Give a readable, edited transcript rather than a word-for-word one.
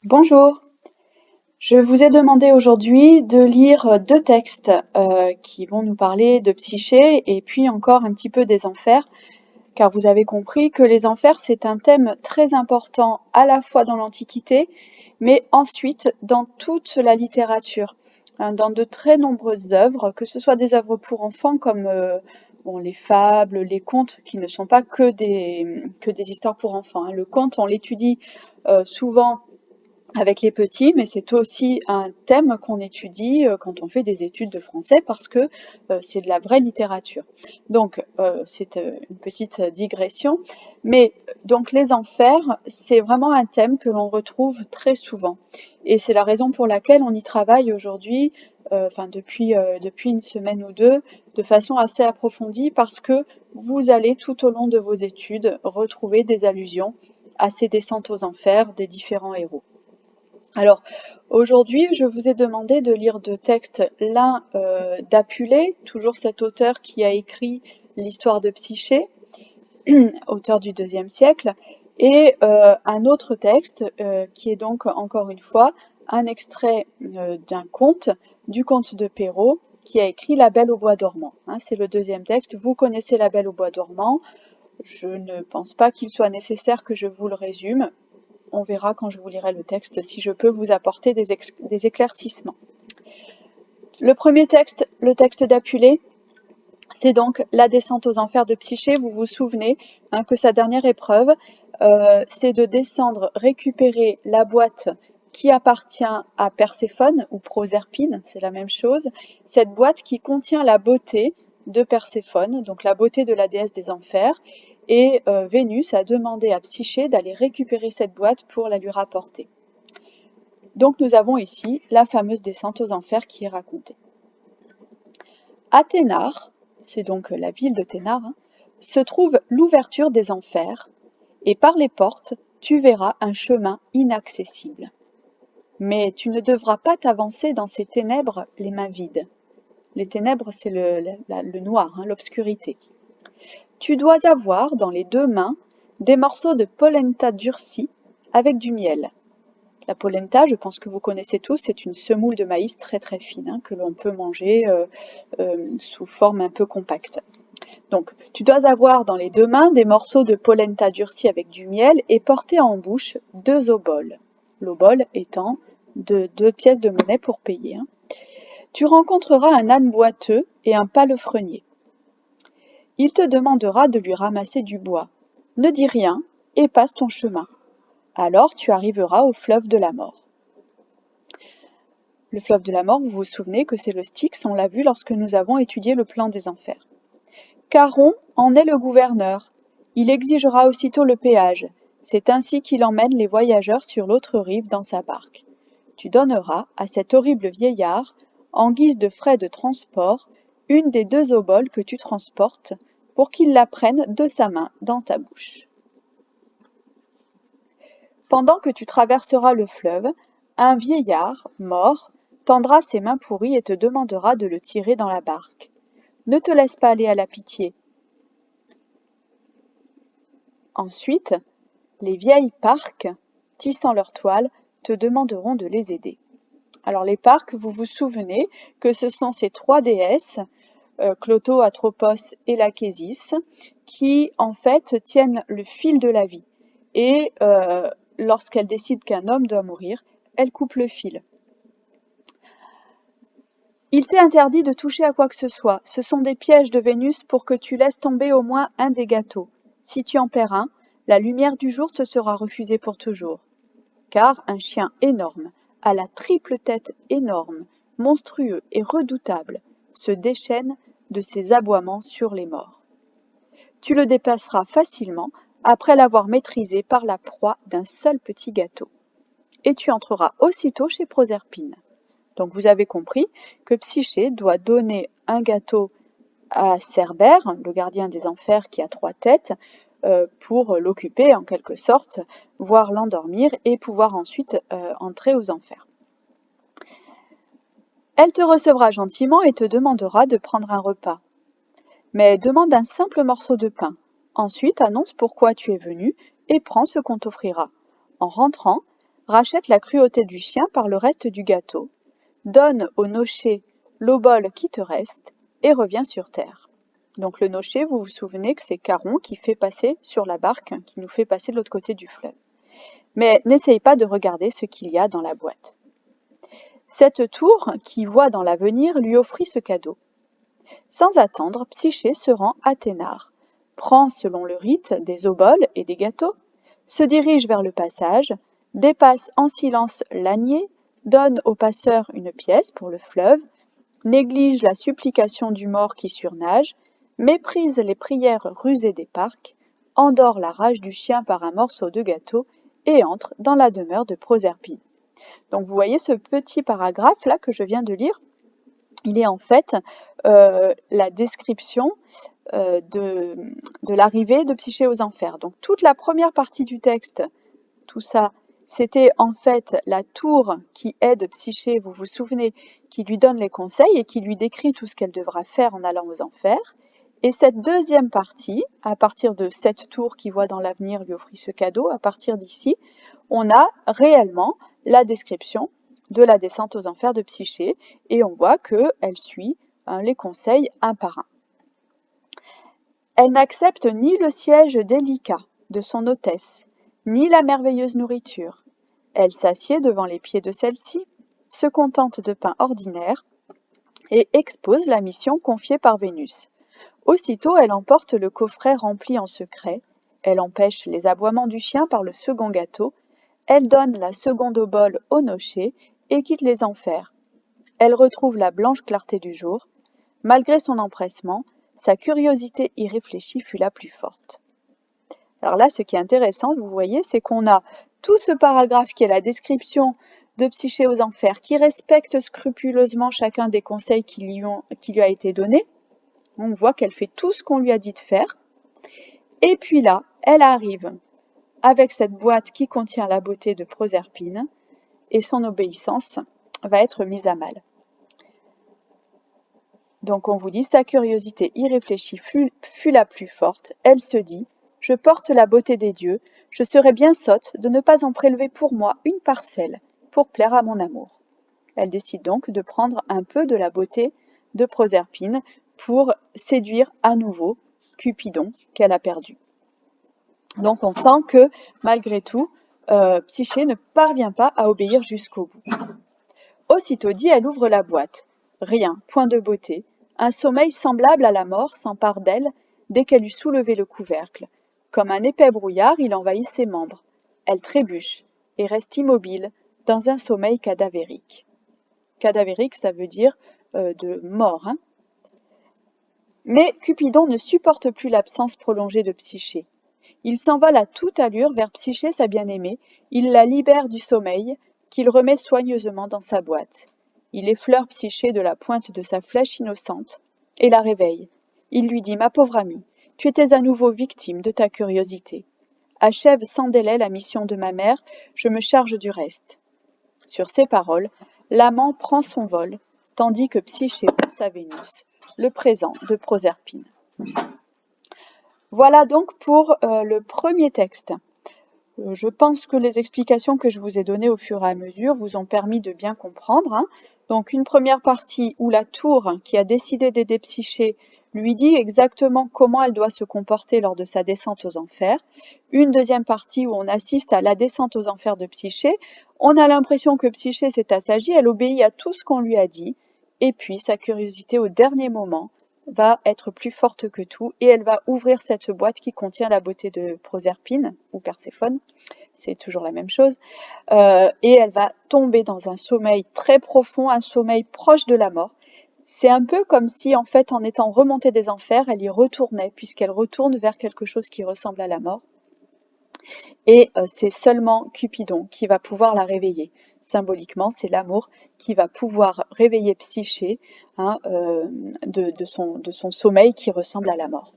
Bonjour, je vous ai demandé aujourd'hui de lire deux textes qui vont nous parler de Psyché et puis encore un petit peu des enfers, car vous avez compris que les enfers c'est un thème très important à la fois dans l'Antiquité, mais ensuite dans toute la littérature, hein, dans de très nombreuses œuvres, que ce soit des œuvres pour enfants comme bon, les fables, les contes, qui ne sont pas que des histoires pour enfants, hein. Le conte, on l'étudie souvent avec les petits, mais c'est aussi un thème qu'on étudie quand on fait des études de français parce que c'est de la vraie littérature. Donc c'est une petite digression, mais donc les enfers, c'est vraiment un thème que l'on retrouve très souvent. Et c'est la raison pour laquelle on y travaille aujourd'hui, depuis une semaine ou deux, de façon assez approfondie, parce que vous allez tout au long de vos études retrouver des allusions à ces descentes aux enfers des différents héros. Alors, aujourd'hui, je vous ai demandé de lire deux textes, l'un d'Apulée, toujours cet auteur qui a écrit l'histoire de Psyché, auteur du IIe siècle, et un autre texte qui est donc, encore une fois, un extrait d'un conte, du conte de Perrault, qui a écrit La Belle au bois dormant. Hein, c'est le deuxième texte. Vous connaissez La Belle au bois dormant. Je ne pense pas qu'il soit nécessaire que je vous le résume. On verra quand je vous lirai le texte si je peux vous apporter des éclaircissements. Le premier texte, le texte d'Apulée, c'est donc la descente aux enfers de Psyché. Vous vous souvenez que sa dernière épreuve, c'est de descendre récupérer la boîte qui appartient à Perséphone ou Proserpine, c'est la même chose, cette boîte qui contient la beauté de Perséphone, donc la beauté de la déesse des enfers, et Vénus a demandé à Psyché d'aller récupérer cette boîte pour la lui rapporter. Donc nous avons ici la fameuse descente aux enfers qui est racontée. À Thénard, c'est donc la ville de Thénard, se trouve l'ouverture des enfers, et par les portes tu verras un chemin inaccessible. Mais tu ne devras pas t'avancer dans ces ténèbres les mains vides. Les ténèbres, c'est le noir, l'obscurité. Tu dois avoir dans les deux mains des morceaux de polenta durcie avec du miel. La polenta, je pense que vous connaissez tous, c'est une semoule de maïs très très fine que l'on peut manger sous forme un peu compacte. Donc, tu dois avoir dans les deux mains des morceaux de polenta durcie avec du miel et porter en bouche deux oboles. L'obole étant deux pièces de monnaie pour payer. Tu rencontreras un âne boiteux et un palefrenier. Il te demandera de lui ramasser du bois. Ne dis rien et passe ton chemin. Alors tu arriveras au fleuve de la mort. Le fleuve de la mort, vous vous souvenez que c'est le Styx, on l'a vu lorsque nous avons étudié le plan des enfers. Charon en est le gouverneur. Il exigera aussitôt le péage. C'est ainsi qu'il emmène les voyageurs sur l'autre rive dans sa barque. Tu donneras à cet horrible vieillard, en guise de frais de transport, une des deux oboles que tu transportes, pour qu'il la prenne de sa main dans ta bouche. Pendant que tu traverseras le fleuve, un vieillard, mort, tendra ses mains pourries et te demandera de le tirer dans la barque. Ne te laisse pas aller à la pitié. Ensuite, les vieilles parques, tissant leurs toiles, te demanderont de les aider. Alors les parques, vous vous souvenez que ce sont ces trois déesses, Clotho, Atropos et Lachésis, qui en fait tiennent le fil de la vie. Et lorsqu'elles décident qu'un homme doit mourir, elles coupent le fil. Il t'est interdit de toucher à quoi que ce soit. Ce sont des pièges de Vénus pour que tu laisses tomber au moins un des gâteaux. Si tu en perds un, la lumière du jour te sera refusée pour toujours. Car un chien énorme, à la triple tête énorme, monstrueux et redoutable, se déchaîne de ses aboiements sur les morts. Tu le dépasseras facilement après l'avoir maîtrisé par la proie d'un seul petit gâteau. Et tu entreras aussitôt chez Proserpine. Donc vous avez compris que Psyché doit donner un gâteau à Cerbère, le gardien des enfers qui a trois têtes, pour l'occuper en quelque sorte, voire l'endormir et pouvoir ensuite entrer aux enfers. Elle te recevra gentiment et te demandera de prendre un repas. Mais demande un simple morceau de pain. Ensuite annonce pourquoi tu es venu et prends ce qu'on t'offrira. En rentrant, rachète la cruauté du chien par le reste du gâteau, donne au nocher l'obole qui te reste et revient sur terre. Donc le nocher, vous vous souvenez que c'est Caron qui fait passer sur la barque, qui nous fait passer de l'autre côté du fleuve. Mais n'essaye pas de regarder ce qu'il y a dans la boîte. Cette tour, qui voit dans l'avenir, lui offrit ce cadeau. Sans attendre, Psyché se rend à Thénard, prend selon le rite des oboles et des gâteaux, se dirige vers le passage, dépasse en silence l'ânier, donne au passeur une pièce pour le fleuve, néglige la supplication du mort qui surnage, méprise les prières rusées des parcs, endort la rage du chien par un morceau de gâteau et entre dans la demeure de Proserpine. Donc vous voyez ce petit paragraphe là que je viens de lire, il est en fait la description de l'arrivée de Psyché aux enfers. Donc toute la première partie du texte, tout ça, c'était en fait la tour qui aide Psyché, vous vous souvenez, qui lui donne les conseils et qui lui décrit tout ce qu'elle devra faire en allant aux enfers. Et cette deuxième partie, à partir de cette tour qui voit dans l'avenir lui offrir ce cadeau, à partir d'ici, on a réellement la description de la descente aux enfers de Psyché et on voit qu'elle suit les conseils un par un. Elle n'accepte ni le siège délicat de son hôtesse, ni la merveilleuse nourriture. Elle s'assied devant les pieds de celle-ci, se contente de pain ordinaire et expose la mission confiée par Vénus. Aussitôt, elle emporte le coffret rempli en secret, elle empêche les aboiements du chien par le second gâteau, elle donne la seconde obole au nocher et quitte les enfers. Elle retrouve la blanche clarté du jour. Malgré son empressement, sa curiosité irréfléchie fut la plus forte. Alors là, ce qui est intéressant, vous voyez, c'est qu'on a tout ce paragraphe qui est la description de Psyché aux enfers, qui respecte scrupuleusement chacun des conseils qui lui a été donné. On voit qu'elle fait tout ce qu'on lui a dit de faire. Et puis là, elle arrive avec cette boîte qui contient la beauté de Proserpine, et son obéissance va être mise à mal. Donc on vous dit, sa curiosité irréfléchie fut la plus forte. Elle se dit, je porte la beauté des dieux, je serais bien sotte de ne pas en prélever pour moi une parcelle, pour plaire à mon amour. Elle décide donc de prendre un peu de la beauté de Proserpine pour séduire à nouveau Cupidon qu'elle a perdu. Donc on sent que malgré tout, Psyché ne parvient pas à obéir jusqu'au bout. Aussitôt dit, elle ouvre la boîte. Rien, point de beauté. Un sommeil semblable à la mort s'empare d'elle dès qu'elle eut soulevé le couvercle. Comme un épais brouillard, il envahit ses membres. Elle trébuche et reste immobile dans un sommeil cadavérique. Cadavérique, ça veut dire de mort. Hein. Mais Cupidon ne supporte plus l'absence prolongée de Psyché. Il s'envole à toute allure vers Psyché, sa bien-aimée, il la libère du sommeil, qu'il remet soigneusement dans sa boîte. Il effleure Psyché de la pointe de sa flèche innocente et la réveille. Il lui dit « Ma pauvre amie, tu étais à nouveau victime de ta curiosité. Achève sans délai la mission de ma mère, je me charge du reste. » Sur ces paroles, l'amant prend son vol, tandis que Psyché porte à Vénus le présent de Proserpine. Voilà donc pour le premier texte. Je pense que les explications que je vous ai données au fur et à mesure vous ont permis de bien comprendre. Hein. Donc une première partie où la tour qui a décidé d'aider Psyché lui dit exactement comment elle doit se comporter lors de sa descente aux enfers. Une deuxième partie où on assiste à la descente aux enfers de Psyché. On a l'impression que Psyché s'est assagie, elle obéit à tout ce qu'on lui a dit. Et puis sa curiosité au dernier moment va être plus forte que tout et elle va ouvrir cette boîte qui contient la beauté de Proserpine ou Perséphone, c'est toujours la même chose, et elle va tomber dans un sommeil très profond, un sommeil proche de la mort. C'est un peu comme si en fait en étant remontée des enfers, elle y retournait puisqu'elle retourne vers quelque chose qui ressemble à la mort. Et c'est seulement Cupidon qui va pouvoir la réveiller. Symboliquement, c'est l'amour qui va pouvoir réveiller Psyché hein, de son sommeil qui ressemble à la mort.